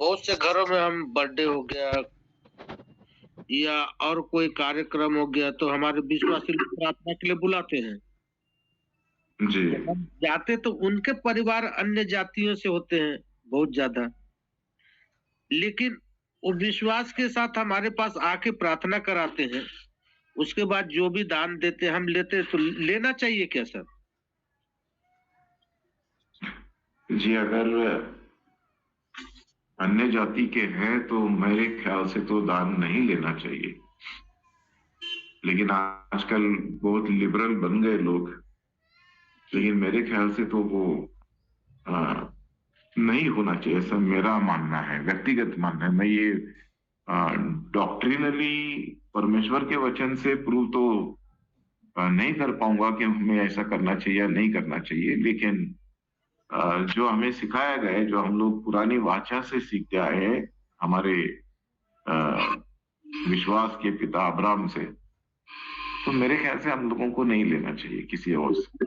बहुत से घरों में हम बर्थडे हो गया या और कोई कार्यक्रम हो गया तो हमारे विश्वासी लोग प्रार्थना के लिए बुलाते हैं। जी जब हम जाते तो उनके परिवार अन्य जातियों से होते हैं बहुत ज्यादा, लेकिन वो विश्वास के साथ हमारे पास आके प्रार्थना कराते हैं। उसके बाद जो भी दान देते हम लेते, तो लेना चाहिए क्या सर? जी, अगर अन्य जाति के हैं तो मेरे ख्याल से तो दान नहीं लेना चाहिए। लेकिन आजकल बहुत लिबरल बन गए लोग, लेकिन मेरे ख्याल से तो वो आ, नहीं होना चाहिए, ऐसा मेरा मानना है, व्यक्तिगत मानना है। मैं ये डॉक्ट्रिनली परमेश्वर के वचन से प्रूव तो नहीं कर पाऊंगा कि हमें ऐसा करना चाहिए या नहीं करना चाहिए, लेकिन जो हमें सिखाया गया है, जो हम लोग पुरानी वाचा से सीखते आए हैं, हमारे अ, विश्वास के पिता अब्राहम से, तो मेरे ख्याल से हम लोगों को नहीं लेना चाहिए किसी और से।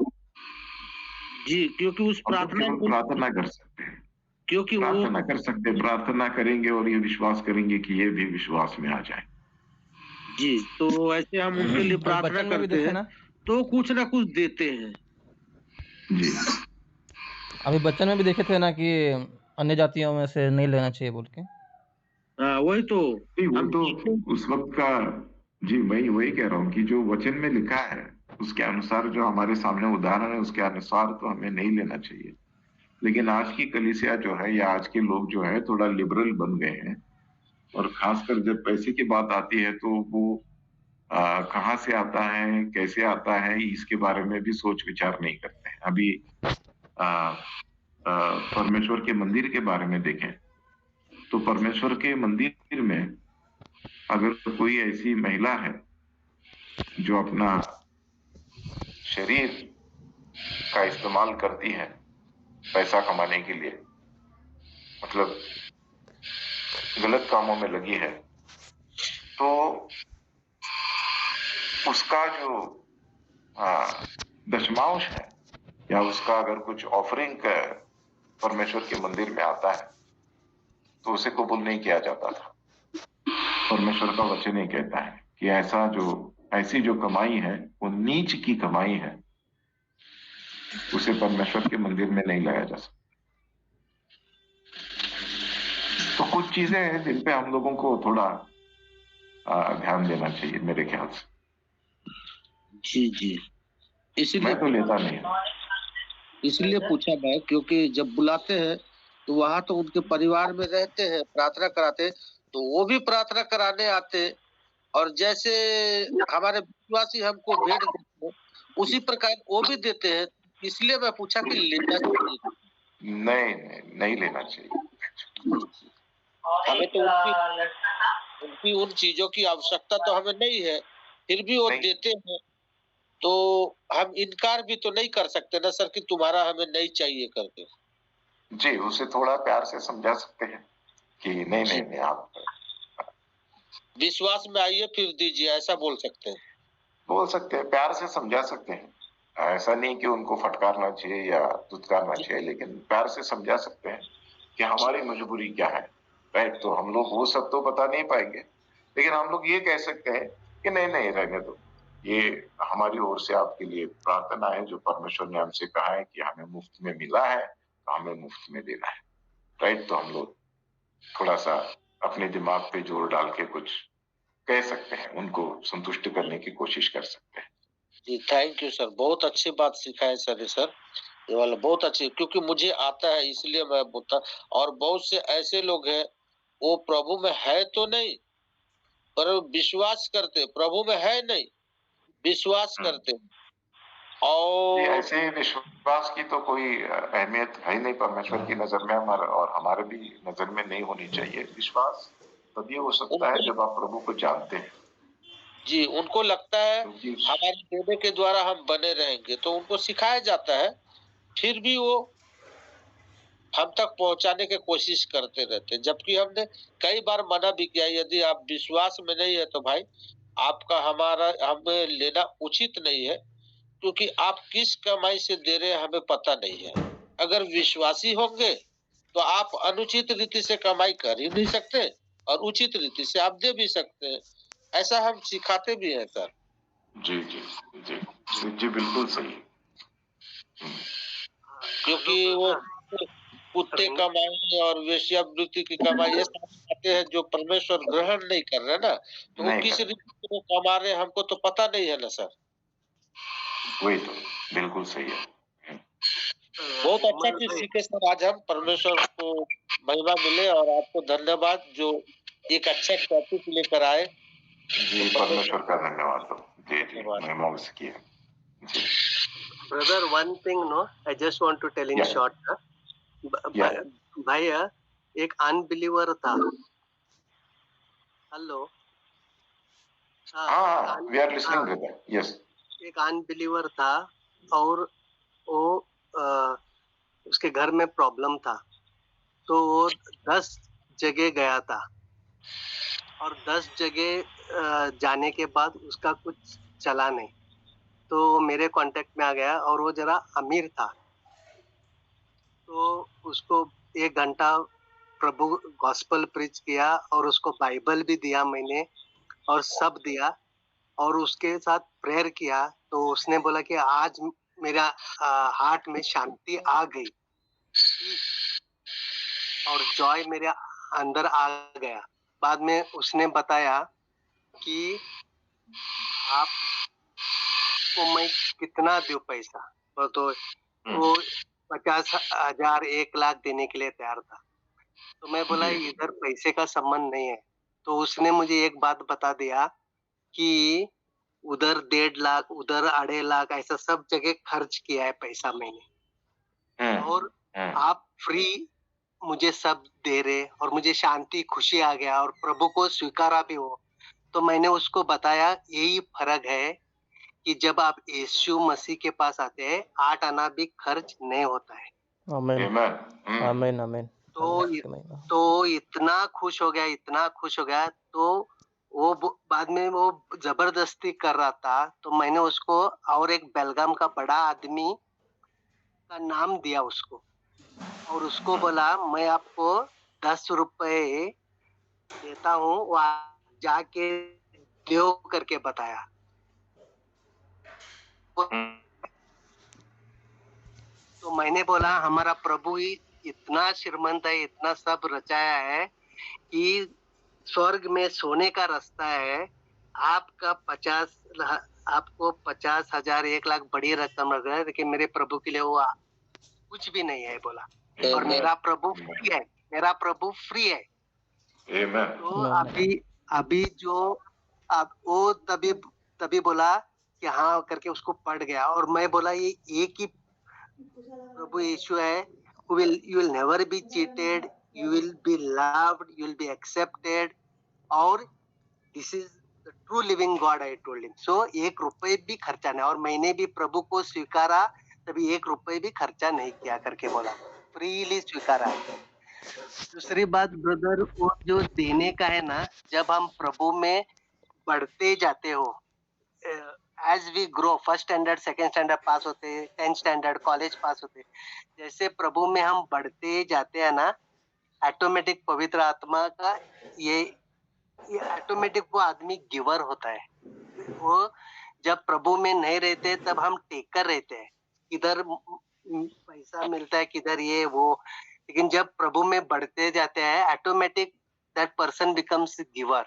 जी, क्योंकि उस हम तो प्रार्थना केवल को, प्रार्थना कर सकते हैं, क्योंकि वो, प्रार्थना कर सकते हैं, प्रार्थना करेंगे और ये विश्वास करेंगे कि ये भी विश्वास में आ जाए। जी, तो ऐसे हम उनके लिए अभी प्रार्थना बचन में भी करते देखे हैं ना, तो कुछ ना कुछ देते हैं। जी अभी बचन में भी देखे थे ना कि अन्य जातियों में से नहीं लेना चाहिए बोल के। हाँ, वही तो नहीं, वो हम तो देखते हैं। उस वक्त का, जी मैं वही कह रहा हूँ कि जो वचन में लिखा है उसके अनुसार, जो हमारे सामने उदाहरण है उसके अनुसार तो हमें नहीं लेना चाहिए। लेकिन आज की कलीसिया जो है या आज के लोग जो है थोड़ा लिबरल बन गए हैं, और खासकर जब पैसे की बात आती है तो वो कहाँ से आता है, कैसे आता है, इसके बारे में भी सोच विचार नहीं करते हैं। अभी आ, परमेश्वर के मंदिर के बारे में देखें तो परमेश्वर के मंदिर में अगर कोई ऐसी महिला है जो अपना शरीर का इस्तेमाल करती है पैसा कमाने के लिए, मतलब गलत कामों में लगी है, तो उसका जो दशमांश है या उसका अगर कुछ ऑफरिंग परमेश्वर के मंदिर में आता है तो उसे कबूल नहीं किया जाता था। परमेश्वर का वचन ये कहता है कि ऐसी जो कमाई है वो नीच की कमाई है, उसे परमेश्वर के मंदिर में नहीं लाया जा सकता। तो कुछ चीजें हैं जिन पे हम लोगों को थोड़ा ध्यान देना चाहिए मेरे ख्याल से। जी जी, इसलिए मैं तो लेता नहीं हूँ। इसलिए पूछा मैं, क्योंकि जब बुलाते हैं तो वहां तो उनके परिवार में रहते हैं, प्रार्थना कराते हैं, तो वो भी प्रार्थना कराने आते हैं। और जैसे हमारे विश्वासी हमको भेंट देते हैं उसी प्रकार वो भी देते हैं। इसलिए मैं पूछा कि लेना चाहिए। नहीं नहीं, नहीं लेना चाहिए। हमें तो उनकी उन चीजों की आवश्यकता तो हमें नहीं है, फिर भी वो नहीं, देते हैं, तो हम इनकार भी तो नहीं कर सकते ना सर कि तुम्हारा हमें नहीं चाहिए करके। जी उसे थोड़ा प्यार से समझा सकते हैं कि नहीं नहीं नहीं, आप विश्वास में आइए फिर दीजिए, ऐसा बोल सकते हैं। बोल सकते हैं, प्यार से समझा सकते हैं। ऐसा नहीं कि उनको फटकारना चाहिए या दुत्कारना चाहिए, लेकिन प्यार से समझा सकते हैं कि हमारी मजबूरी क्या है। राइट, तो हम लोग वो सब तो बता नहीं पाएंगे, लेकिन हम लोग ये कह सकते हैं कि नहीं नहीं रहने दो, ये हमारी ओर से आपके लिए प्रार्थना है, जो परमेश्वर ने हमसे कहा है कि हमें मुफ्त में मिला है तो हमें मुफ्त में देना है। राइट, तो हम लोग थोड़ा सा अपने दिमाग पे जोर डाल के कुछ कह सकते हैं, उनको संतुष्ट करने की कोशिश कर सकते हैं। जी, थैंक यू सर, बहुत अच्छी बात सिखाए सर। ये सर, ये वाला बहुत अच्छी, क्योंकि मुझे आता है इसलिए मैं बोलता। और बहुत से ऐसे लोग हैं, वो प्रभु में है तो नहीं, पर विश्वास करते, प्रभु में है नहीं, विश्वास करते। ये और ऐसे विश्वास की तो कोई अहमियत है नहीं परमेश्वर की नजर में, हमारा और हमारे भी नजर में नहीं होनी चाहिए। विश्वास तभी हो सकता है उनको, जब आप प्रभु को जानते हैं। जी, उनको लगता है क्योंकि हमारे देने के द्वारा हम बने रहेंगे, तो उनको सिखाया जाता है, फिर भी वो हम तक पहुंचाने की कोशिश करते रहते हैं। जबकि हमने कई बार मना भी किया, यदि आप विश्वास में नहीं है तो भाई आपका हमारा हमें लेना उचित नहीं है, क्योंकि आप किस कमाई से दे रहे हैं हमें पता नहीं है। अगर विश्वासी होंगे तो आप अनुचित रीति से कमाई कर ही नहीं सकते और उचित रीति से आप दे भी सकते हैं। ऐसा हम सिखाते भी हैं सर। जी जी जी जी जी बिल्कुल सही। क्योंकि वो कुत्ते कमाई और वेश्यावृत्ति की कमाई ये सारी बातें हैं जो परमेश्वर ग्रहण नहीं कर रहे ना, तो वो नहीं किस कर रीति से वो कमा रहे हैं हमको तो पता नहीं है ना सर। वही तो बिल्कुल सही है। बहुत अच्छा चीज सीखे सर आज हम। परमेश्वर को महिमा मिले और आपको धन्यवाद जो एक अच्छा टॉपिक लेकर आए। जी परमेश्वर का धन्यवाद हो। जी जी महिमा उसकी है। जी Brother, one thing, no, I just want to tell in Yeah. short. Yeah. भैया एक अनबिलीवर था। हेलो। हाँ we are listening brother. Yes. एक अनबिलीवर था और वो उसके घर में प्रॉब्लम था, तो वो 10 जगह गया था और 10 जगह जाने के बाद उसका कुछ चला नहीं, तो मेरे कांटेक्ट में आ गया और वो जरा अमीर था, तो उसको 1 घंटा प्रभु गॉस्पल प्रीच किया और उसको बाइबल भी दिया मैंने और सब दिया और उसके साथ प्रेयर किया, तो उसने बोला कि आज मेरा हार्ट में शांति आ गई और जॉय मेरे अंदर आ गया। बाद में उसने बताया कि आपको मैं कितना दूं पैसा, तो वो 50,000 1 लाख देने के लिए तैयार था। तो मैं बोला इधर पैसे का संबंध नहीं है। तो उसने मुझे एक बात बता दिया कि उधर 1.5 लाख, उधर 2.5 लाख, ऐसा सब जगह खर्च किया है पैसा मैंने, और आप फ्री मुझे सब दे रहे और मुझे शांति खुशी आ गया और प्रभु को स्वीकारा भी हो। तो मैंने उसको बताया यही फर्क है कि जब आप यीशु मसीह के पास आते हैं 8 आना भी खर्च नहीं होता है। आमीन आमीन आमीन। तो इतना खुश हो गया, इतना खुश हो गया। तो वो बाद में वो जबरदस्ती कर रहा था, तो मैंने उसको और एक बेलगाम का बड़ा आदमी का नाम दिया उसको और उसको बोला मैं आपको 10 रुपए देता हूँ, वो जाके देव करके बताया। तो मैंने बोला हमारा प्रभु ही इतना श्रीमंत है, इतना सब रचाया है कि स्वर्ग में सोने का रास्ता है। आपको 50,000 1 लाख बड़ी रकम लग रहा है, लेकिन मेरे प्रभु के लिए वो कुछ भी नहीं है बोला। और मेरा प्रभु फ्री है, मेरा प्रभु फ्री है। तो अभी जो वो तभी बोला कि हाँ करके उसको पड़ गया। और मैं बोला ये एक ही प्रभु यीशु है, you will never be cheated, you will be loved, you will be accepted, और this is the true living God, I told him. So 1 रुपए भी खर्चा नहीं, और मैंने भी प्रभु को स्वीकारा तभी 1 रुपए भी खर्चा नहीं किया करके बोला, फ्रीली स्वीकारा। दूसरी बात ब्रदर, वो जो देने का है ना, जब हम प्रभु में बढ़ते जाते हो, as we grow, first standard second standard pass होते, 10th स्टैंडर्ड कॉलेज पास होते, जैसे प्रभु में हम बढ़ते जाते हैं ना, ऑटोमेटिक पवित्र आत्मा का ये ऑटोमेटिक वो आदमी गिवर होता है। वो जब प्रभु में नहीं रहते तब हम टेकर रहते हैं, किधर पैसा मिलता है किधर ये वो, लेकिन जब प्रभु में बढ़ते जाते हैं automatic that person becomes giver,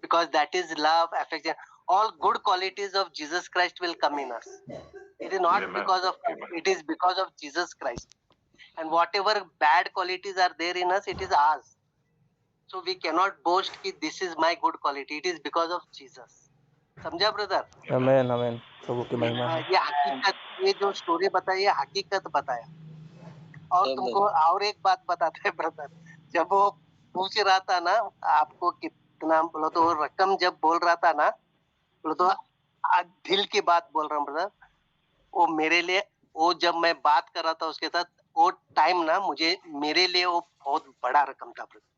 because that is love, affection, all good qualities of Jesus Christ will come in us. It is not because of us, it is because of Jesus Christ. And whatever bad qualities are there in us, it is ours. So we cannot boast कि this is my good quality. It is because of Jesus. समझा brother? आमीन आमीन। प्रभु की महिमा है। ये हकीकत, ये जो स्टोरी बताई ये हकीकत बताया। और तुमको और एक बात बताते हैं ब्रदर, जब वो पूछ रहा था ना आपको कितना, बोला तो वो रकम जब बोल रहा था ना, बोला तो दिल की बात बोल रहा हूँ ब्रदर, वो मेरे लिए, वो जब मैं बात कर रहा था उसके साथ, वो टाइम ना मुझे, मेरे लिए वो बहुत बड़ा रकम था ब्रदर।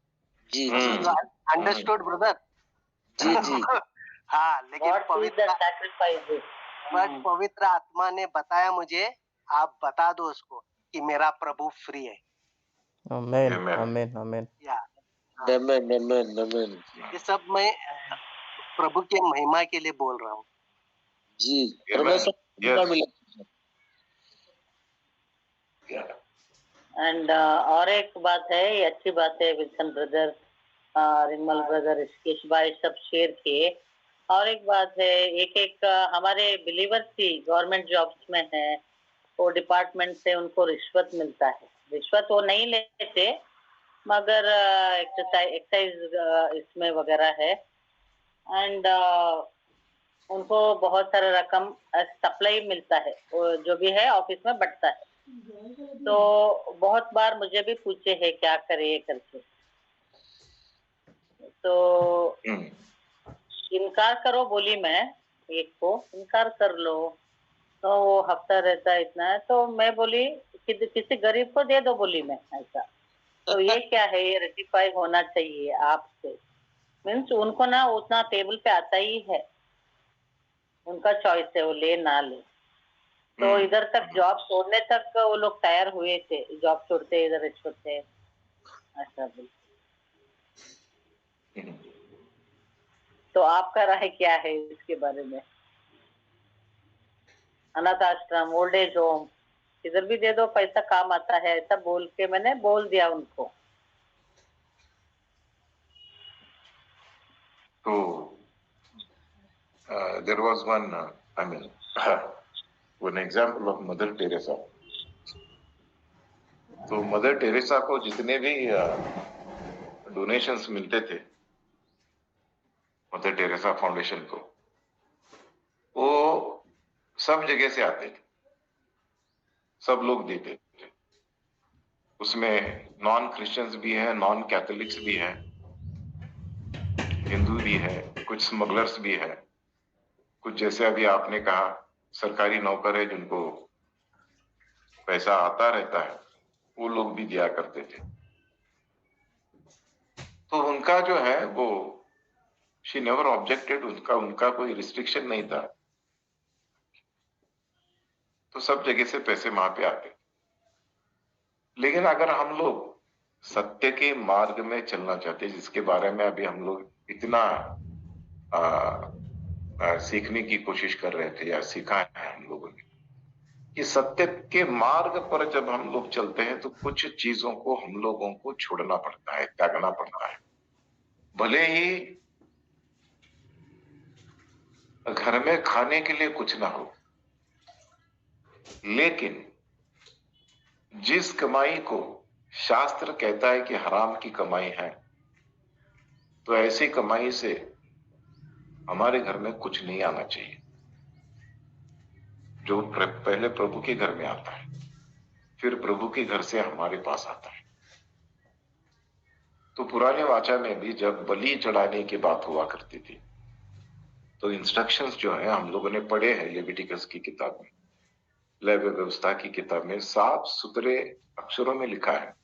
जी अंडरस्टूड ब्रदर? जी जी हाँ, लेकिन पवित्र आत्मा ने बताया मुझे, आप बता दो उसको कि मेरा प्रभु फ्री है। आमीन Amen. आमीन आमीन। या आमेन आमेन आमेन। ये सब मैं प्रभु के महिमा के लिए बोल रहा हूँ। जी Amen. परमेश्वर को Yes. मिला। Yeah. एंड और एक बात है, ये अच्छी बात है Wilson brother, Rimmel brother, Rishikesh भाई सब शेयर किए। और एक बात है, एक हमारे बिलीवर्स की गवर्नमेंट जॉब्स में है, वो डिपार्टमेंट से उनको रिश्वत मिलता है। रिश्वत वो नहीं लेते मगर एक्साइज इसमें वगैरह है। एंड उनको बहुत सारा रकम सप्लाई मिलता है, वो जो भी है ऑफिस में बढ़ता है। तो बहुत बार मुझे भी पूछे है क्या करे करके, तो इनकार करो बोली मैं, एक को इनकार कर लो, तो वो हफ्ता रहता है इतना है, तो मैं बोली कि किसी गरीब को दे दो बोली मैं ऐसा। तो ये क्या है, ये रेटिफाई होना चाहिए आपसे। मीन्स उनको ना उतना टेबल पे आता ही है, उनका चॉइस है वो ले ना ले। तो इधर तक जॉब छोड़ने तक वो लोग तैयार हुए थे, जॉब छोड़ते इधर छोड़ते ऐसा बोल। तो आपका राय क्या है इसके बारे में? अनाथ आश्रम, ओल्ड एज होम, इधर भी दे दो, पैसा काम आता है, ऐसा बोल के मैंने बोल दिया उनको। So there was one, one example of Mother Teresa. तो मदर टेरेसा को जितने भी डोनेशंस मिलते थे मदर टेरेसा फाउंडेशन को, वो सब जगह से आते थे, सब लोग देते थे। उसमें नॉन क्रिश्चियंस भी है, नॉन कैथोलिक्स भी है, हिंदू भी है, कुछ स्मगलर्स भी है, कुछ जैसे अभी आपने कहा सरकारी नौकर है जिनको पैसा आता रहता है, वो लोग भी दिया करते थे। तो उनका जो है वो शी नेवर ऑब्जेक्टेड, उनका कोई रिस्ट्रिक्शन नहीं था। तो सब जगह से पैसे वहां पे आते। लेकिन अगर हम लोग सत्य के मार्ग में चलना चाहते, जिसके बारे में अभी हम लोग इतना सीखने की कोशिश कर रहे थे या सीखा है हम लोगों ने, कि सत्य के मार्ग पर जब हम लोग चलते हैं तो कुछ चीजों को हम लोगों को छोड़ना पड़ता है, त्यागना पड़ता है। भले ही घर में खाने के लिए कुछ ना हो, लेकिन जिस कमाई को शास्त्र कहता है कि हराम की कमाई है, तो ऐसी कमाई से हमारे घर में कुछ नहीं आना चाहिए। जो पहले प्रभु के घर में आता है, फिर प्रभु के घर से हमारे पास आता है। तो पुराने वाचा में भी जब बलि चढ़ाने की बात हुआ करती थी, तो इंस्ट्रक्शंस जो है हम लोगों ने पढ़े हैं लेविटिकस की किताब में, लेवी व्यवस्था की किताब में साफ सुथरे अक्षरों में लिखा है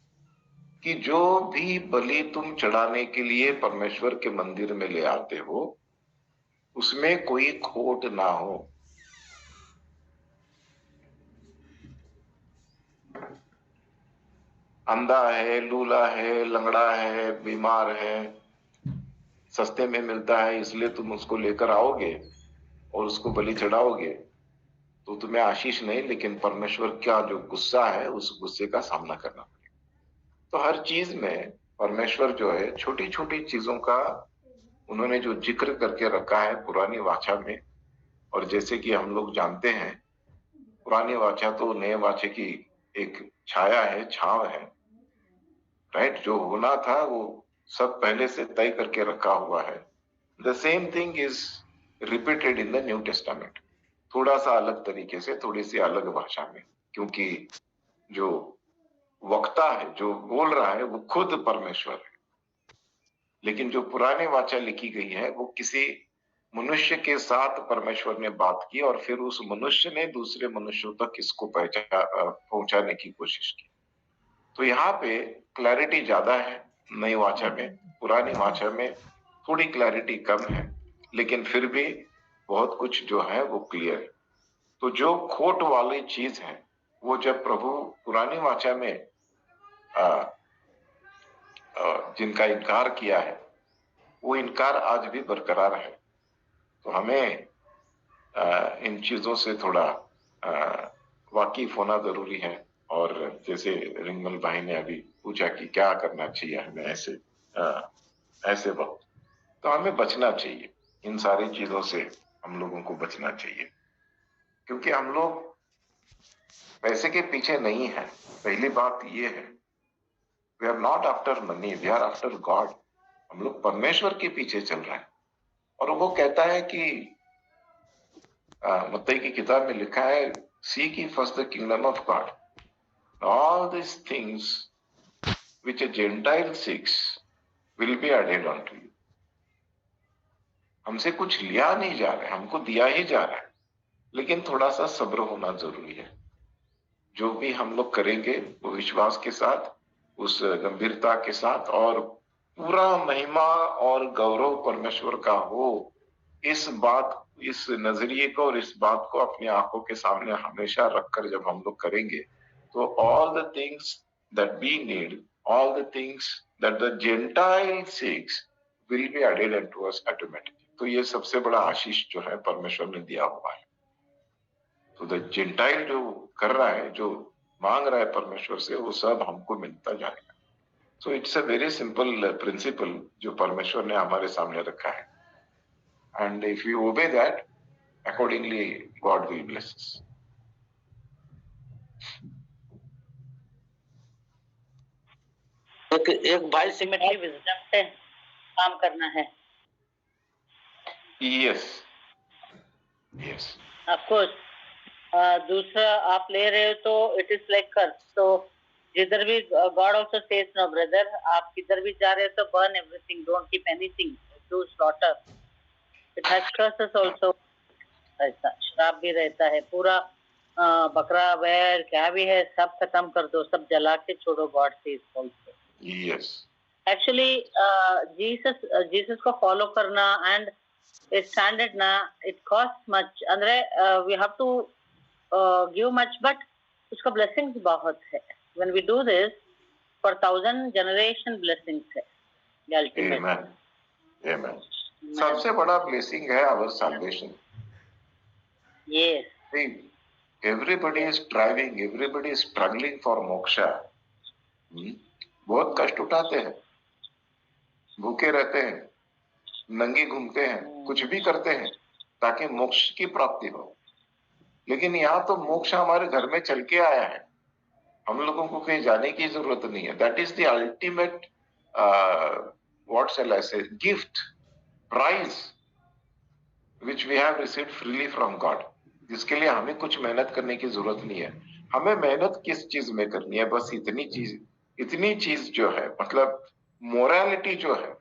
कि जो भी बलि तुम चढ़ाने के लिए परमेश्वर के मंदिर में ले आते हो, उसमें कोई खोट ना हो। अंधा है, लूला है, लंगड़ा है, बीमार है, सस्ते में मिलता है इसलिए तुम उसको लेकर आओगे और उसको बलि चढ़ाओगे, तो तुम्हें आशीष नहीं, लेकिन परमेश्वर का जो गुस्सा है उस गुस्से का सामना करना पड़ेगा। तो हर चीज में परमेश्वर जो है छोटी छोटी चीजों का उन्होंने जो जिक्र करके रखा है पुरानी वाचा में। और जैसे कि हम लोग जानते हैं, पुरानी वाचा तो नए वाचे की एक छाया है, छाव है, राइट। जो होना था वो सब पहले से तय करके रखा हुआ है। The same thing is repeated in the new testament, थोड़ा सा अलग तरीके से, थोड़ी सी अलग भाषा में, क्योंकि जो वक्ता है, जो बोल रहा है, वो खुद परमेश्वर है। लेकिन जो पुराने वाचा लिखी गई है वो किसी मनुष्य के साथ परमेश्वर ने बात की और फिर उस मनुष्य ने दूसरे मनुष्यों तक इसको पहुंचाने की कोशिश की। तो यहाँ पे क्लैरिटी ज्यादा है नई वाचा में, पुरानी वाचा में थोड़ी क्लैरिटी कम है, लेकिन फिर भी बहुत कुछ जो है वो क्लियर है। तो जो खोट वाली चीज है वो जब प्रभु पुरानी वाचा में जिनका इनकार किया है, वो इनकार आज भी बरकरार है। तो हमें इन चीजों से थोड़ा वाकिफ होना जरूरी है। और जैसे रिंगमल भाई ने अभी पूछा कि क्या करना चाहिए हमें ऐसे वक्त, तो हमें बचना चाहिए इन सारी चीजों से, हम लोगों को बचना चाहिए, क्योंकि हम लोग पैसे के पीछे नहीं है। पहली बात ये है, we are not after money, we are after God. हम लोग परमेश्वर के पीछे चल रहे हैं। और वो कहता है कि मत्ती की किताब में लिखा है, seek ye first the kingdom of God, all these things which a Gentile seeks will be added unto you। हमसे कुछ लिया नहीं जा रहा है, हमको दिया ही जा रहा है, लेकिन थोड़ा सा सब्र होना जरूरी है। जो भी हम लोग करेंगे वो विश्वास के साथ, उस गंभीरता के साथ, और पूरा महिमा और गौरव परमेश्वर का हो, इस नजरिए को और इस बात को अपनी आंखों के सामने हमेशा रखकर जब हम लोग करेंगे, तो all the things that we need, all the things that the Gentile seeks will be added unto us automatically। तो ये सबसे बड़ा आशीष जो है परमेश्वर ने दिया हुआ है। तो द जेंटाइल जो कर रहा है, जो मांग रहा है परमेश्वर से, वो सब हमको मिलता जाएगा। So it's a very simple principal जो परमेश्वर ने हमारे सामने रखा है। And if we obey that, accordingly, God will bless us. एक भाई सिमेट्री विजडम से काम करना है। Yes. Yes. Of course. दूसरा आप ले रहे हो तो it is like curse। तो जिधर भी God also says no brother, आप किधर भी जा रहे हो तो burn everything, don't keep anything, do slaughter। It has curses also। ऐसा श्राप भी रहता है। पूरा बकरा बैल क्या भी है सब खत्म कर दो, सब जला के छोड़ो। God says also. Yes. Actually Jesus को फॉलो करना एंड स्टैंडर्ड ना, इट कॉस्ट मच। अंदर we have to give much, but उसका ब्लेसिंग्स बहुत है। When we do this for 1000 generation blessings है अल्टीमेट। Amen. Amen. सबसे बड़ा ब्लेसिंग है our salvation. Yes. See, everybody is striving, everybody is struggling for moksha। बहुत कष्ट उठाते हैं, भूखे रहते हैं, नंगे घूमते हैं, कुछ भी करते हैं ताकि मोक्ष की प्राप्ति हो। लेकिन यहाँ तो मोक्ष हमारे घर में चल के आया है, हम लोगों को कहीं जाने की जरूरत नहीं है। That is the ultimate what shall I say gift, prize which we have received freely from God, जिसके लिए हमें कुछ मेहनत करने की जरूरत नहीं है। हमें मेहनत किस चीज में करनी है, बस इतनी चीज जो है, मतलब मोरालिटी जो है,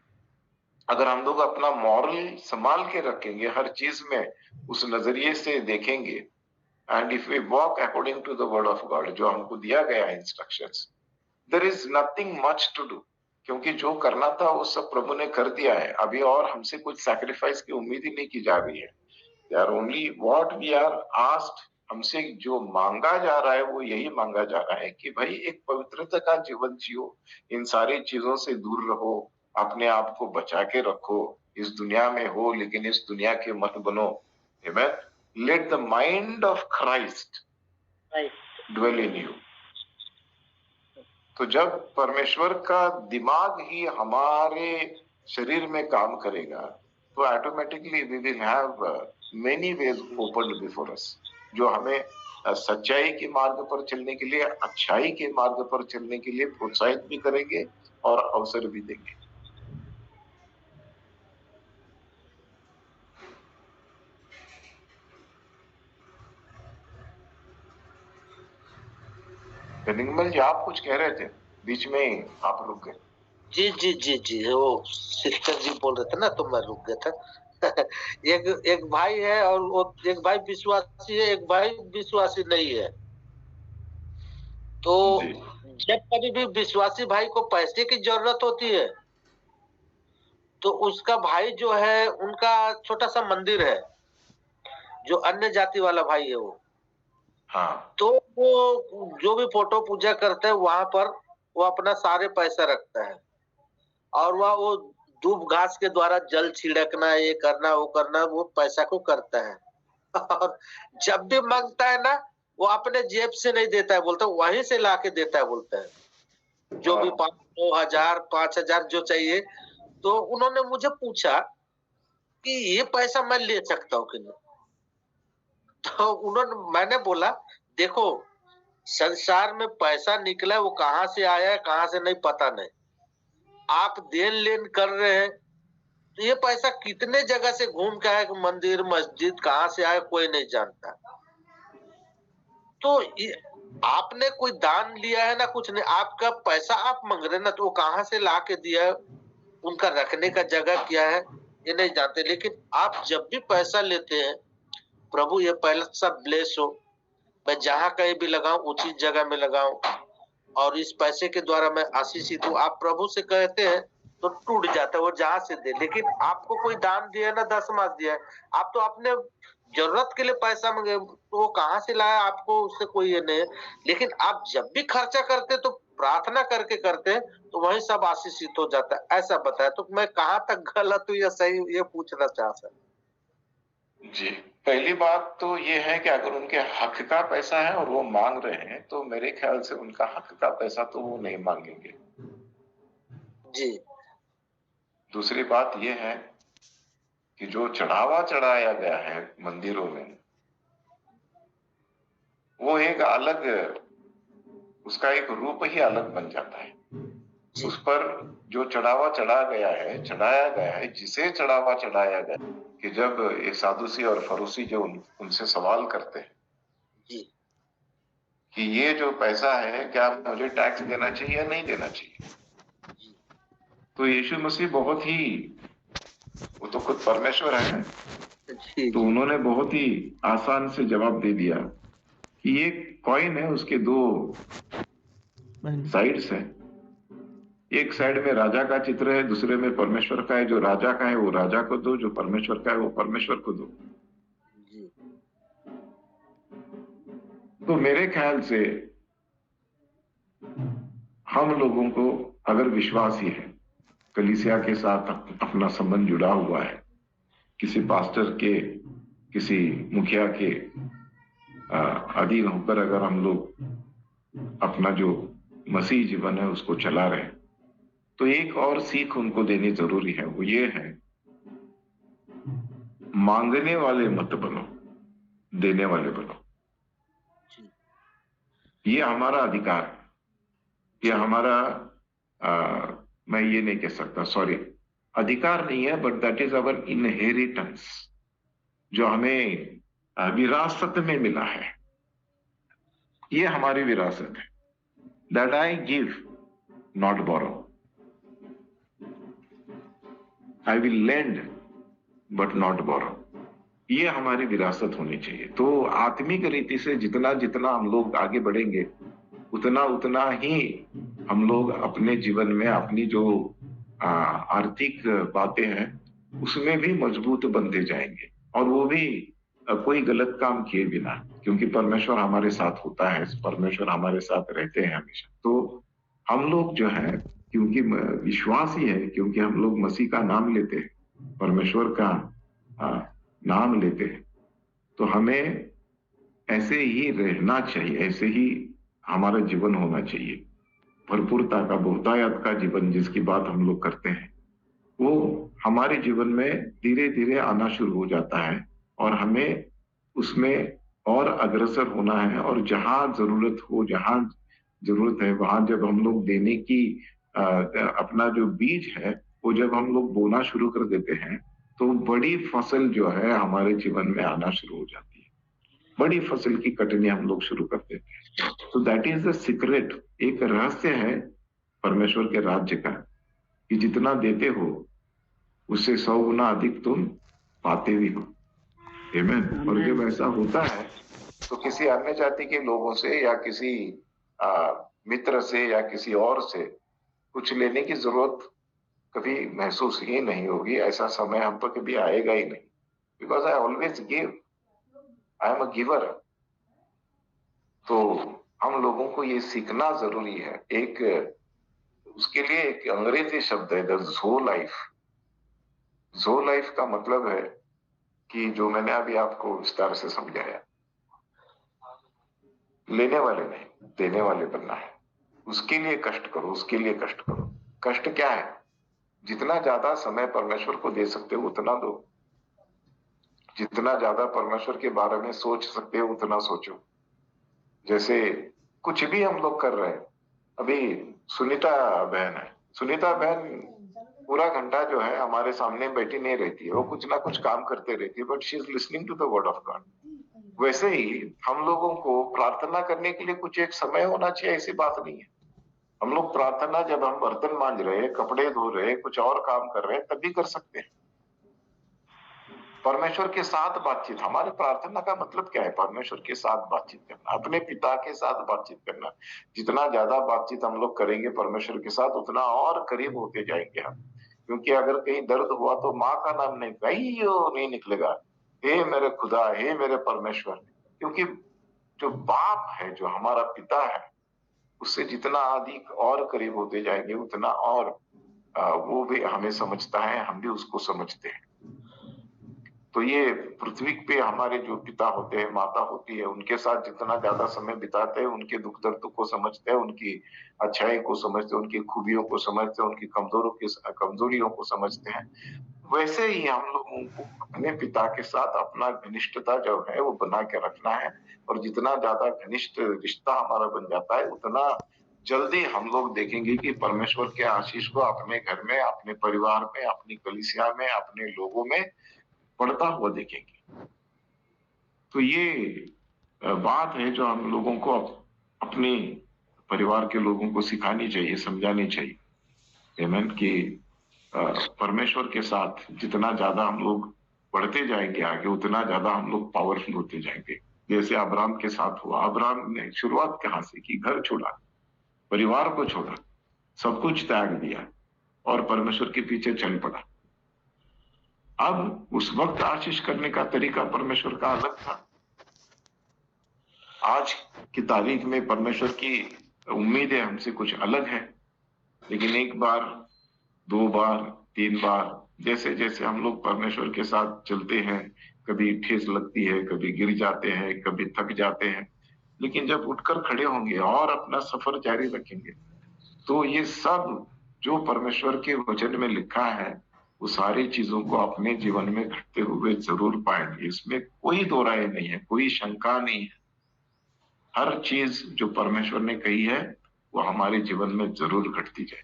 अगर हम लोग अपना मॉरल संभाल के रखेंगे, हर चीज में उस नजरिए से देखेंगे, and if we walk according to the word of God, जो हमको दिया गया है instructions, there is nothing much to do, क्योंकि जो करना था वो सब प्रभु ने कर दिया है। अभी और हमसे कुछ सैक्रिफाइस की उम्मीद ही नहीं की जा रही है। They are only what we are asked. हमसे जो मांगा जा रहा है वो यही मांगा जा रहा है कि भाई एक पवित्रता का जीवन जियो, इन सारी चीजों से दूर रहो, अपने आप को बचा के रखो। इस दुनिया में हो लेकिन इस दुनिया के मत बनो। Amen. Let the mind of Christ dwell in you. तो जब परमेश्वर का दिमाग ही हमारे शरीर में काम करेगा, तो automatically we will have many ways opened before us, जो हमें सच्चाई के मार्ग पर चलने के लिए, अच्छाई के मार्ग पर चलने के लिए प्रोत्साहित भी करेंगे और अवसर भी देंगे। निगमल जी, आप कुछ कह रहे थे, बीच में आप रुक गए। जी जी जी जी, वो सिस्टर जी बोल रहे थे ना, तो मैं रुक गया था। एक भाई है और वो एक भाई विश्वासी है, एक भाई विश्वासी नहीं है। तो जब कभी भी विश्वासी भाई को पैसे की जरूरत होती है, तो उसका भाई जो है, उनका छोटा सा मंदिर है, जो अन्य जाति वाला भाई है वो। हाँ। तो वो जो भी फोटो पूजा करता है वहां पर वो अपना सारे पैसा रखता है। और वह वो दूब घास के द्वारा जल छिड़कना, ये करना वो करना, वो पैसा को करता है। और जब भी मांगता है ना, वो अपने जेब से नहीं देता है, बोलता है वहीं से ला के देता है, बोलता है जो भी 5,000 5,000 जो चाहिए। तो उन्होंने मुझे पूछा कि ये पैसा मैं ले सकता हूँ कि नहीं? तो मैंने बोला देखो, संसार में पैसा निकला वो कहाँ से आया है कहाँ से नहीं पता नहीं। आप देन लेन कर रहे हैं तो ये पैसा कितने जगह से घूम के आया, मंदिर मस्जिद कहाँ से आया कोई नहीं जानता। तो आपने कोई दान लिया है ना, कुछ नहीं, आपका पैसा आप मांग रहे ना, तो वो कहाँ से ला के दिया है, उनका रखने का जगह क्या है ये नहीं जानते। लेकिन आप जब भी पैसा लेते हैं, प्रभु ये पहले सब ब्लेस हो, मैं जहां कहीं भी लगाऊं उचित जगह में लगाऊं, और इस पैसे के द्वारा मैं आशीषित हूँ। आप प्रभु से कहते हैं तो टूट जाता है, वो जहां से दे। लेकिन आपको कोई दान दिया ना, 10 मास दिया है, आप तो अपने जरूरत के लिए पैसा मांगे, तो वो कहाँ से लाया आपको, उससे कोई ये नहीं है। लेकिन आप जब भी खर्चा करते तो प्रार्थना करके करते, तो वही सब आशीषित हो जाता है, ऐसा बताया। तो मैं कहाँ तक गलत हूँ या सही, ये पूछना चाहता जी, पहली बात तो ये है कि अगर उनके हक का पैसा है और वो मांग रहे हैं, तो मेरे ख्याल से उनका हक का पैसा तो वो नहीं मांगेंगे जी। दूसरी बात ये है कि जो चढ़ावा चढ़ाया गया है मंदिरों में, वो एक अलग, उसका एक रूप ही अलग बन जाता है। उस पर जो चढ़ाया गया है, जिसे चढ़ावा चढ़ाया गया, कि जब ये सादुसी और फरूसी जो उनसे सवाल करते हैं कि ये जो पैसा है क्या मुझे टैक्स देना चाहिए या नहीं देना चाहिए, तो यीशु मसीह बहुत ही, वो तो खुद परमेश्वर है, तो उन्होंने बहुत ही आसान से जवाब दे दिया कि ये कॉइन है, उसके दो साइड्स हैं। एक साइड में राजा का चित्र है, दूसरे में परमेश्वर का है। जो राजा का है वो राजा को दो, जो परमेश्वर का है वो परमेश्वर को दो। तो मेरे ख्याल से हम लोगों को अगर विश्वास ही है, कलीसिया के साथ अपना संबंध जुड़ा हुआ है, किसी पास्टर के, किसी मुखिया के अधीन होकर अगर हम लोग अपना जो मसीह जीवन है उसको चला रहे हैं, तो एक और सीख उनको देनी जरूरी है। वो ये है, मांगने वाले मत बनो, देने वाले बनो। ये हमारा अधिकार है, ये हमारा मैं ये नहीं कह सकता, सॉरी, अधिकार नहीं है, but that is our inheritance, जो हमें विरासत में मिला है। ये हमारी विरासत है। That I give not borrow, I will lend but not borrow. ये हमारी विरासत होनी चाहिए। तो आत्मिक रीति से जितना जितना हम लोग आगे बढ़ेंगे, उतना उतना ही हम लोग अपने जीवन में अपनी जो आर्थिक बातें हैं उसमें भी मजबूत बनते जाएंगे, और वो भी कोई गलत काम किए बिना, क्योंकि परमेश्वर हमारे साथ होता है, परमेश्वर हमारे साथ रहते हैं हमेशा। तो हम लोग जो है, क्योंकि विश्वास ही है, क्योंकि हम लोग मसीह का नाम लेते हैं, परमेश्वर का नाम लेते हैं, तो हमें ऐसे ही रहना चाहिए, ऐसे ही हमारा जीवन होना चाहिए। भरपूरता का, बहुतायत का जीवन जिसकी बात हम लोग करते हैं, वो हमारे जीवन में धीरे धीरे आना शुरू हो जाता है, और हमें उसमें और अग्रसर होना है। और जहां जरूरत हो, जहां जरूरत है, वहां जब हम लोग देने की अपना जो बीज है वो जब हम लोग बोना शुरू कर देते हैं, तो बड़ी फसल जो है हमारे जीवन में आना शुरू हो जाती है। बड़ी फसल की कटनी हम लोग शुरू कर देते हैं। तो दैट इज द सीक्रेट, एक रहस्य है परमेश्वर के राज्य का, कि जितना देते हो उससे 100 गुना अधिक तुम पाते भी हो। आमीन। और जब ऐसा होता है तो किसी अन्य जाति के लोगों से या किसी मित्र से या किसी और से कुछ लेने की जरूरत कभी महसूस ही नहीं होगी। ऐसा समय हम पर कभी आएगा ही नहीं, because I always give, I am a giver. तो हम लोगों को ये सीखना जरूरी है। एक उसके लिए एक अंग्रेजी शब्द है द ज़ो लाइफ। ज़ो लाइफ का मतलब है कि जो मैंने अभी आपको विस्तार से समझाया, लेने वाले नहीं, देने वाले बनना है। उसके लिए कष्ट करो, उसके लिए कष्ट करो। कष्ट क्या है? जितना ज्यादा समय परमेश्वर को दे सकते हो उतना दो, जितना ज्यादा परमेश्वर के बारे में सोच सकते हो उतना सोचो। जैसे कुछ भी हम लोग कर रहे हैं, अभी सुनीता बहन है, सुनीता बहन पूरा घंटा जो है हमारे सामने बैठी नहीं रहती है, वो कुछ ना कुछ काम करते रहती है, but she is listening to the word of God. वैसे ही हम लोगों को प्रार्थना करने के लिए कुछ एक समय होना चाहिए, ऐसी बात नहीं है। हम लोग प्रार्थना जब हम बर्तन मांज रहे हैं, कपड़े धो रहे हैं, कुछ और काम कर रहे हैं, तभी कर सकते हैं। परमेश्वर के साथ बातचीत, हमारे प्रार्थना का मतलब क्या है? परमेश्वर के साथ बातचीत करना, अपने पिता के साथ बातचीत करना। जितना ज्यादा बातचीत हम लोग करेंगे परमेश्वर के साथ, उतना और करीब होते जाएंगे हम। क्योंकि अगर कहीं दर्द हुआ तो माँ का नाम नहीं निकलेगा, हे मेरे खुदा, हे मेरे परमेश्वर। क्योंकि जो बाप है, जो हमारा पिता है, उससे जितना अधिक और करीब होते जाएंगे उतना और वो भी हमें समझता है, हम भी उसको समझते हैं। तो ये पृथ्वी पे हमारे जो पिता होते हैं, माता होती है, उनके साथ जितना ज्यादा समय बिताते हैं, उनके दुख दर्द को समझते हैं, उनकी अच्छाई को समझते हैं, उनकी खूबियों को समझते हैं, उनकी कमजोरियों को समझते हैं। वैसे ही हम लोगों को अपने पिता के साथ अपना घनिष्ठता जो है वो बना के रखना है। और जितना ज्यादा घनिष्ठ रिश्ता हमारा बन जाता है, उतना जल्दी हम लोग देखेंगे कि परमेश्वर के आशीष को अपने घर में, अपने परिवार में, अपनी कलीसिया में, अपने लोगों में बढ़ता हुआ देखेंगे। तो ये बात है जो हम लोगों को अपने परिवार के लोगों को सिखानी चाहिए, समझानी चाहिए। आमीन। कि परमेश्वर के साथ जितना ज्यादा हम लोग बढ़ते जाएंगे आगे, उतना ज्यादा हम लोग पावरफुल होते जाएंगे। जैसे अब्राहम के साथ हुआ। अब्राहम ने शुरुआत कहां से की? घर छोड़ा, परिवार को छोड़ा, सब कुछ त्याग दिया और परमेश्वर के पीछे चल पड़ा। अब उस वक्त आशीष करने का तरीका परमेश्वर का अलग था। आज की तारीख में परमेश्वर की उम्मीदें हमसे कुछ अलग है। लेकिन एक बार, दो बार, तीन बार, जैसे जैसे हम लोग परमेश्वर के साथ चलते हैं, कभी ठेस लगती है, कभी गिर जाते हैं, कभी थक जाते हैं, लेकिन जब उठकर खड़े होंगे और अपना सफर जारी रखेंगे, तो ये सब जो परमेश्वर के वचन में लिखा है, वो सारी चीजों को अपने जीवन में घटते हुए जरूर पाएंगे। इसमें कोई दो राय नहीं है, कोई शंका नहीं है। हर चीज जो परमेश्वर ने कही है वो हमारे जीवन में जरूर घटती जाए।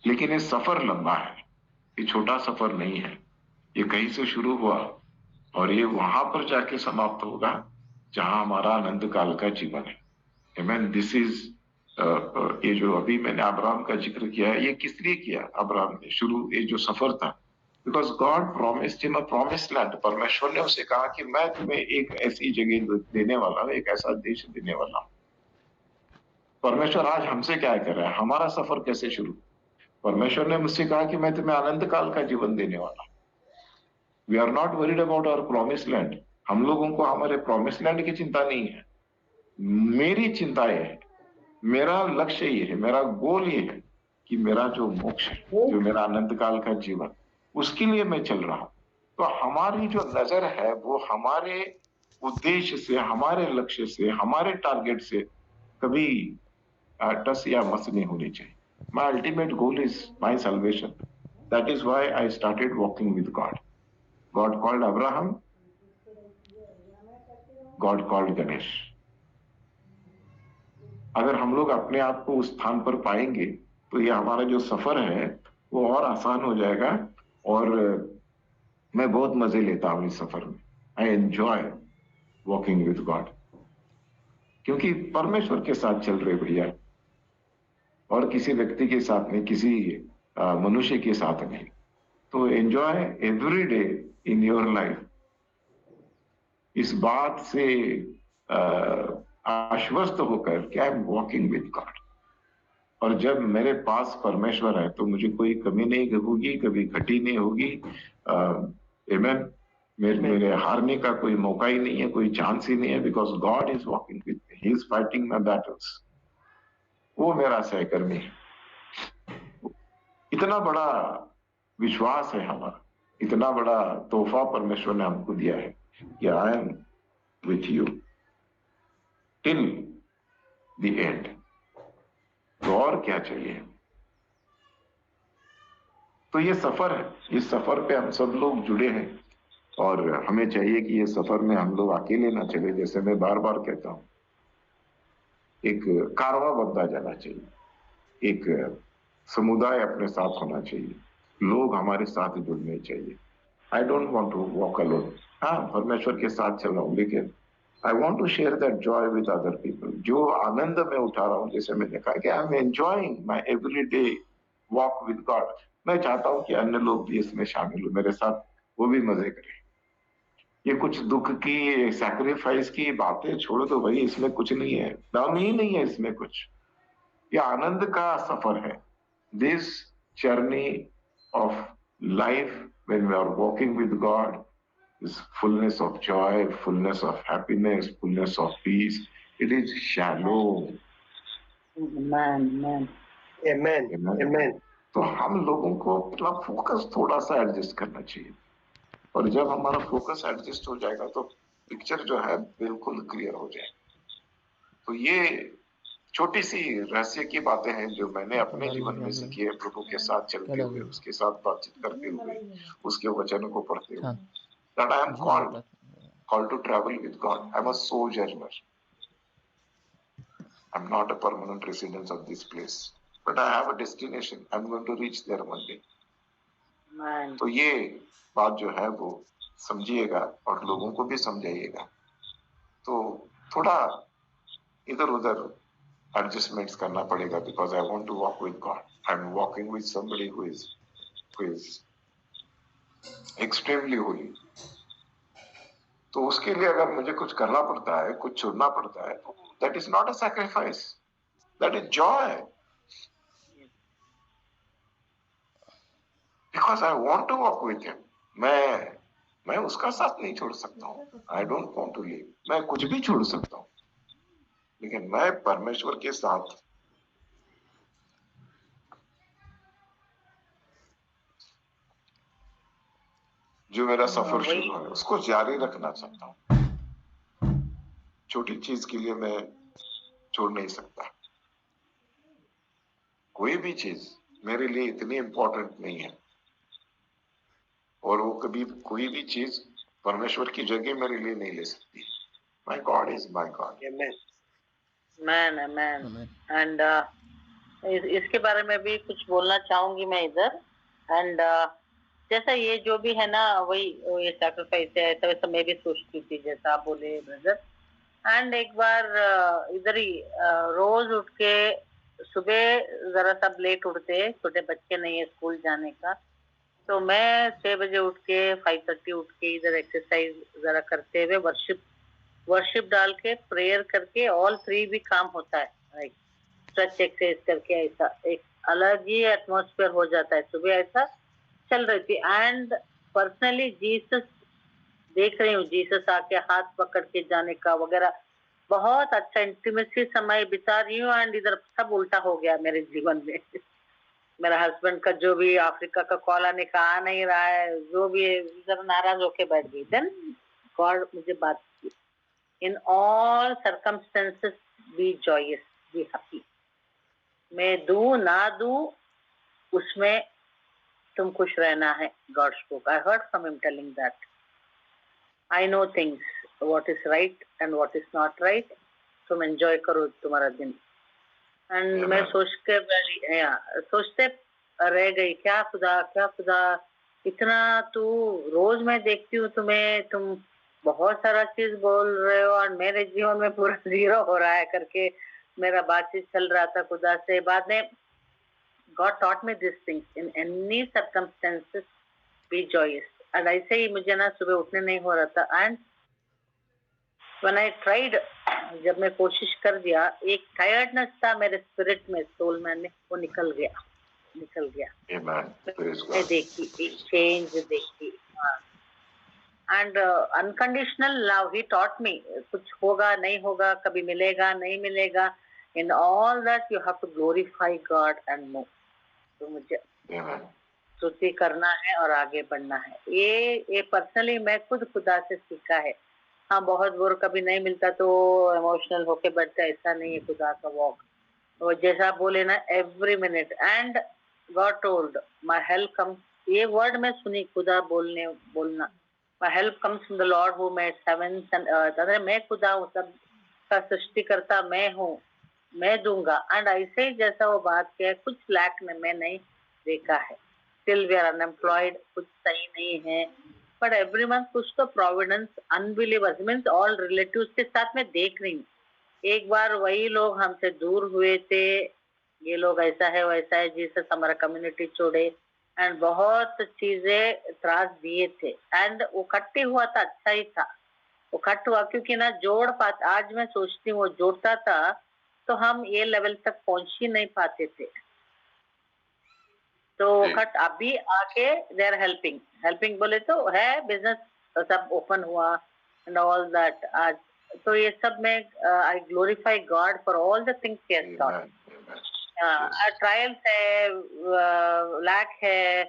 लेकिन ये सफर लंबा है, ये छोटा सफर नहीं है। ये कहीं से शुरू हुआ और ये वहां पर जाके समाप्त होगा जहां हमारा अनंत काल का जीवन है। आमीन। दिस इज ये जो अभी मैंने अब्राहम का जिक्र किया है, ये किस लिए किया अब्राहम ने? शुरू ये जो सफर था, because God promised him a promised land. परमेश्वर ने उसे कहा कि मैं तुम्हें एक ऐसी जगह देने वाला हूं, एक ऐसा देश देने वाला हूं। परमेश्वर आज हमसे क्या कर रहा है? हमारा सफर कैसे शुरू? परमेश्वर ने मुझसे कहा कि मैं तुम्हें अनंत काल का जीवन देने वाला हूं। We are not worried about our promised land. हम लोगों को हमारे प्रॉमिस्ड लैंड की चिंता नहीं है। मेरी चिंता ये है, मेरा लक्ष्य ये है, मेरा गोल ये है कि मेरा जो मोक्ष है, जो मेरा अनंत काल का जीवन, उसके लिए मैं चल रहा हूं। तो हमारी जो नजर है वो हमारे उद्देश्य से, हमारे लक्ष्य से, हमारे टारगेट से कभी टस या मस नहीं होनी चाहिए। My ultimate goal is my salvation. That is why I started walking with God. God called Abraham. God called Ganesh. अगर हम लोग अपने आप को उस स्थान पर पाएंगे तो ये हमारा जो सफर है वो और आसान हो जाएगा। और मैं बहुत मजे लेता हूँ इस सफर में। I enjoy walking with God. क्योंकि परमेश्वर के साथ चल रहे भैया, और किसी व्यक्ति के साथ नहीं, किसी मनुष्य के साथ नहीं। तो enjoy every day in your life. इस बात से आश्वस्त होकर कि आई एम वॉकिंग विद गॉड। और जब मेरे पास परमेश्वर है तो मुझे कोई कमी नहीं होगी, कभी घटी नहीं होगी। आमीन। मेरे हारने का कोई मौका ही नहीं है, कोई चांस ही नहीं है, because God is walking with me, he is fighting my battles. वो मेरा सहकर्मी है। इतना बड़ा विश्वास है हमारा, इतना बड़ा तोहफा परमेश्वर ने हमको दिया है कि I am with you till the end. तो और क्या चाहिए? तो ये सफर है, इस सफर पे हम सब लोग जुड़े हैं और हमें चाहिए कि ये सफर में हम लोग अकेले ना चले। जैसे मैं बार बार कहता हूं, एक कारवां बनता जाना चाहिए, एक समुदाय अपने साथ होना चाहिए, लोग हमारे साथ जुड़ने चाहिए। I don't want to walk alone. हाँ, परमेश्वर के साथ चल रहा हूँ, लेकिन I want to share that joy with other people. जो आनंद मैं उठा रहा हूँ, जैसे मैंने कहा कि I am enjoying my everyday walk with God, मैं चाहता हूँ कि अन्य लोग भी इसमें शामिल हो मेरे साथ, वो भी मजे करें। ये कुछ दुख की, सैक्रिफाइस की बातें छोड़ो तो भाई, इसमें कुछ नहीं है, दम ही नहीं है इसमें कुछ। ये आनंद का सफर है। This journey of life when we are walking with God is fullness of joy, fullness of happiness, fullness of peace. It is shalom. Amen. Amen. Amen. तो हम लोगों को अपना फोकस थोड़ा सा एडजस्ट करना चाहिए, और जब हमारा फोकस एडजस्ट हो जाएगा तो पिक्चर जो है बिल्कुल क्लियर हो जाएगी। तो ये छोटी सी रहस्य की बातें हैं जो मैंने अपने जीवन में सीखी है, प्रभु के साथ चलते हुए, उसके साथ बातचीत करते हुए, उसके वचनों को पढ़ते हुए। That I am called to travel with God. I'm a sojourner. I'm not a permanent resident of this place, but I have a destination. I'm going to reach there one day. तो ये बात जो है वो समझिएगा और लोगों को भी समझाइएगा। तो थोड़ा इधर उधर एडजस्टमेंट्स करना पड़ेगा, because I want to walk with God. I am walking with somebody who is extremely holy. तो उसके लिए अगर मुझे कुछ करना पड़ता है, कुछ छोड़ना पड़ता है, तो that is not a sacrifice, that is joy, because I want to walk with him. मैं उसका साथ नहीं छोड़ सकता हूँ। I don't want to leave. मैं कुछ भी छोड़ सकता हूँ, लेकिन मैं परमेश्वर के साथ जो मेरा सफर शुरू है उसको जारी रखना चाहता हूँ। छोटी चीज के लिए मैं छोड़ नहीं सकता। कोई भी चीज मेरे लिए इतनी इंपॉर्टेंट नहीं है, और वो कभी कोई भी चीज परमेश्वर की जगह मेरे लिए नहीं ले सकती। My God is my God. Man and इसके बारे में भी कुछ बोलना चाहूंगी मैं इधर। एंड जैसा ये जो भी है ना, वही ये सैक्रिफाइस है, ऐसा वैसा मैं भी सोचती थी जैसा आप बोले ब्रदर। एंड एक बार इधर ही रोज उठ के सुबह जरा सब लेट उठते, छोटे बच्चे नहीं है स्कूल जाने का, तो मैं 6 बजे उठ के 5:30 उठ के इधर एक्सरसाइज जरा करते हुए वर्शिप डाल के प्रेयर करके ऑल 3 भी काम होता है, राइट, स्ट्रेच एक्सरसाइज करके ऐसा एक अलग ही एटमॉस्फेयर हो जाता है। सुबह ऐसा चल रही थी एंड पर्सनली जीसस देख रही हूँ, जीसस आके हाथ पकड़ के जाने का वगैरह, बहुत अच्छा इंटीमेसी समय बिता रही हूँ। एंड इधर सब उल्टा हो गया मेरे जीवन में। मेरा हस्बैंड का जो भी अफ्रीका का कॉल आने का आ नहीं रहा है, जो भी इधर नाराज होके बैठ गई। देन गॉड मुझे बात की, in all circumstances be joyous, be happy. मैं दूं ना दूं उसमें तुम खुश रहना है। God spoke, I heard from him telling that I know things, what is right and what is not right, तुम एंजॉय करो तुम्हारा दिन। एंड मैं सोचते रह गई, क्या खुदा इतना तू रोज मैं देखती हूँ तुम्हें, तुम बहुत सारा चीज बोल रहे हो और मेरे जीवन में पूरा जीरो हो रहा है करके मेरा बातचीत चल रहा था खुदा से। बाद में God taught me these things, in any circumstances be joyous। and ऐसे ही मुझे ना सुबह उठने नहीं हो रहा था। एंड when I tried, जब मैं कोशिश कर दिया, एक टायर्डनेस था मेरे स्पिरिट में, सोल में, वो निकल गया। मैं देखी एक चेंज देखी। And unconditional love he taught me, कुछ होगा नहीं होगा, कभी मिलेगा नहीं मिलेगा, In all that you have to glorify God and move. तो मुझे स्तुति करना है और आगे बढ़ना है। ये पर्सनली मैं खुद खुदा से सीखा है। हाँ, बहुत बोर कभी नहीं मिलता तो इमोशनल होके बैठता, ऐसा नहीं है खुदा का वॉक। तो जैसा बोले ना, every minute, and God told my help comes, ये वर्ड में सुनी खुदा बोलना, my help comes from the Lord who made heaven's and earth. अरे मैं खुदा हूँ, सब का सृष्टिकर्ता मैं हूँ, मैं दूंगा। एंड ऐसे ही जैसा वो बात किया, कुछ लैक में मैं नहीं देखा है। स्टिल वी आर अनएम्प्लॉयड, कुछ सही नहीं है, बट एवरी मंथ कुछ तो Providence, unbelievers means all relatives के साथ मैं देख रही हूँ। एक बार वही लोग हमसे दूर हुए थे, ये लोग ऐसा है वैसा है, जिससे हमारा कम्युनिटी छोड़े, एंड बहुत चीजें त्रास दिए थे, एंड वो कट्टी हुआ था, अच्छा ही था वो कट हुआ, क्योंकि ना जोड़ पाता। आज मैं सोचती हूँ वो जोड़ता था तो हम ये लेवल तक पहुंच ही नहीं पाते थे। तो कट अभी आके दे आर हेल्पिंग बोले तो है, बिजनेस सब ओपन हुआ एंड ऑल दैट। आज तो ये सब में I glorify God for all the things he has done. Trials है, लैक है,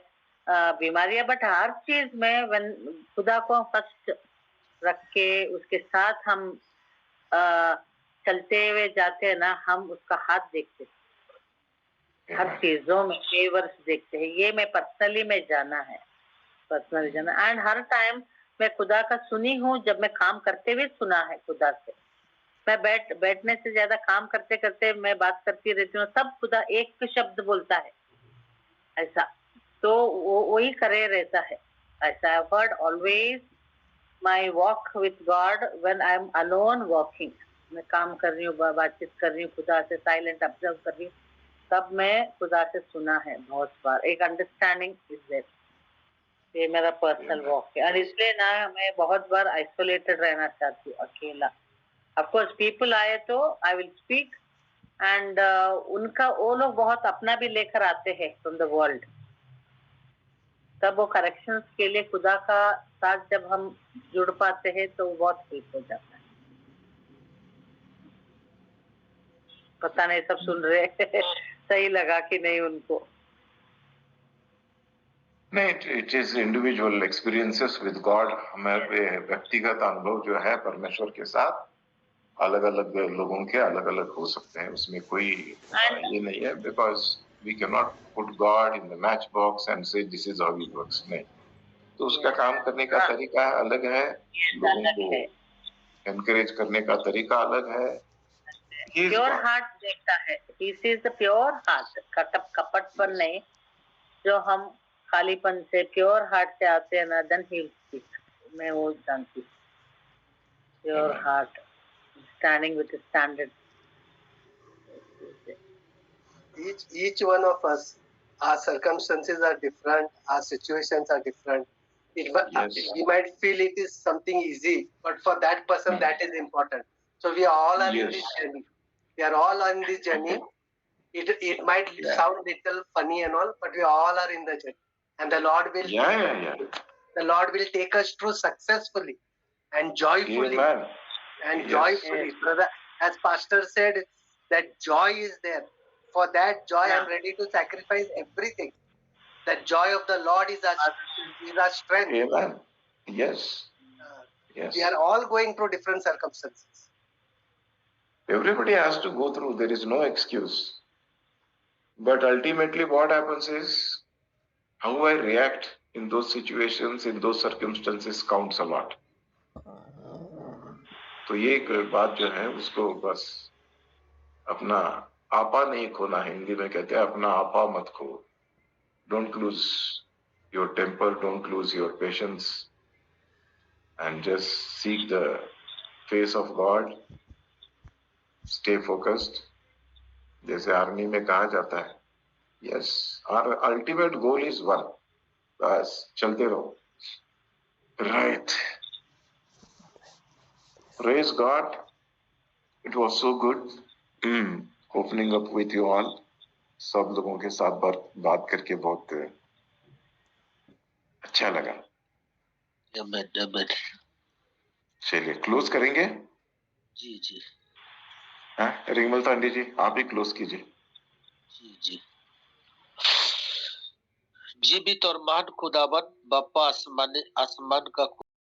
बीमारियां, बट हर चीज में when खुदा को फर्स्ट रख के उसके साथ हम चलते हुए जाते हैं ना, हम उसका हाथ देखते हैं, हर चीजों में फेवर्स देखते हैं। ये मैं पर्सनली में जाना है, पर्सनली जाना। एंड हर टाइम मैं खुदा का सुनी हूँ, जब मैं काम करते हुए सुना है खुदा से। मैं बैठने से ज्यादा काम करते करते मैं बात करती रहती हूँ, सब खुदा एक शब्द बोलता है ऐसा, तो वो वही करे रहता है ऐसा। I heard always my walk with God when I am alone walking. मैं काम कर रही हूँ, बातचीत कर रही हूँ खुदा से, साइलेंट ऑब्जर्व कर रही हूँ, तब मैं खुदा से सुना है बहुत बार। एक अंडरस्टैंडिंग इज देयर। ये मेरा पर्सनल वॉक है, और इसलिए ना मैं बहुत बार आइसोलेटेड रहना चाहती हूँ, अकेला। ऑफ कोर्स पीपल आए तो आई विल स्पीक, एंड उनका वो लोग बहुत अपना भी लेकर आते हैं फ्रॉम द वर्ल्ड, तब वो करेक्शंस के लिए खुदा का साथ जब हम जुड़ पाते हैं तो बहुत हेल्प हो जाता है। पता नहीं सब सुन रहे सही लगा कि नहीं उनको? नहीं, it is individual experiences with God. हमारे व्यक्तिगत अनुभव जो है परमेश्वर के साथ अलग अलग लोगों के अलग अलग हो सकते हैं, उसमें कोई ये नहीं है, because we can not put God in the match box and say this is how he works. नहीं, तो उसका काम करने का तरीका अलग है, लोगों को एनकरेज करने का तरीका अलग है। प्योर हार्ट देखता है, he sees the pure heart, कपटपन नहीं, जो हम खालीपन से प्योर हार्ट से आते हैं ना, देन ही विल स्पीक। मैं वो जानती हूँ, pure heart, standing with the standard. Each one of us, our circumstances are different, our situations are different. We might feel it is something easy, but for that person that is important. So we all are in this journey. We are all on this journey. It might sound little funny and all, but we all are in the journey, and the Lord will the Lord will take us through successfully and joyfully. Amen. And joyfully, brother, as pastor said, that joy is there. For that joy, I'm ready to sacrifice everything. The joy of the Lord is our strength. Amen. Yes. We are all going through different circumstances. Everybody has to go through. There is no excuse. But ultimately, what happens is how I react in those situations, in those circumstances, counts a lot. तो ये एक बात जो है उसको बस अपना आपा नहीं खोना है। हिंदी में कहते हैं अपना आपा मत खो। Don't lose your temper, don't lose your patience, and just seek the face of God, stay focused. जैसे आर्मी में कहा जाता है, yes, our ultimate goal is one. बस चलते रहो। Right, praise God. It was so good opening up with you all. सब लोगों के साथ बात करके बहुत अच्छा लगा। चलिए क्लोज करेंगे। जी। रिंगमल तांडी जी आप ही क्लोज कीजिए। जी जीवित और महान खुदावन बापा आसमान का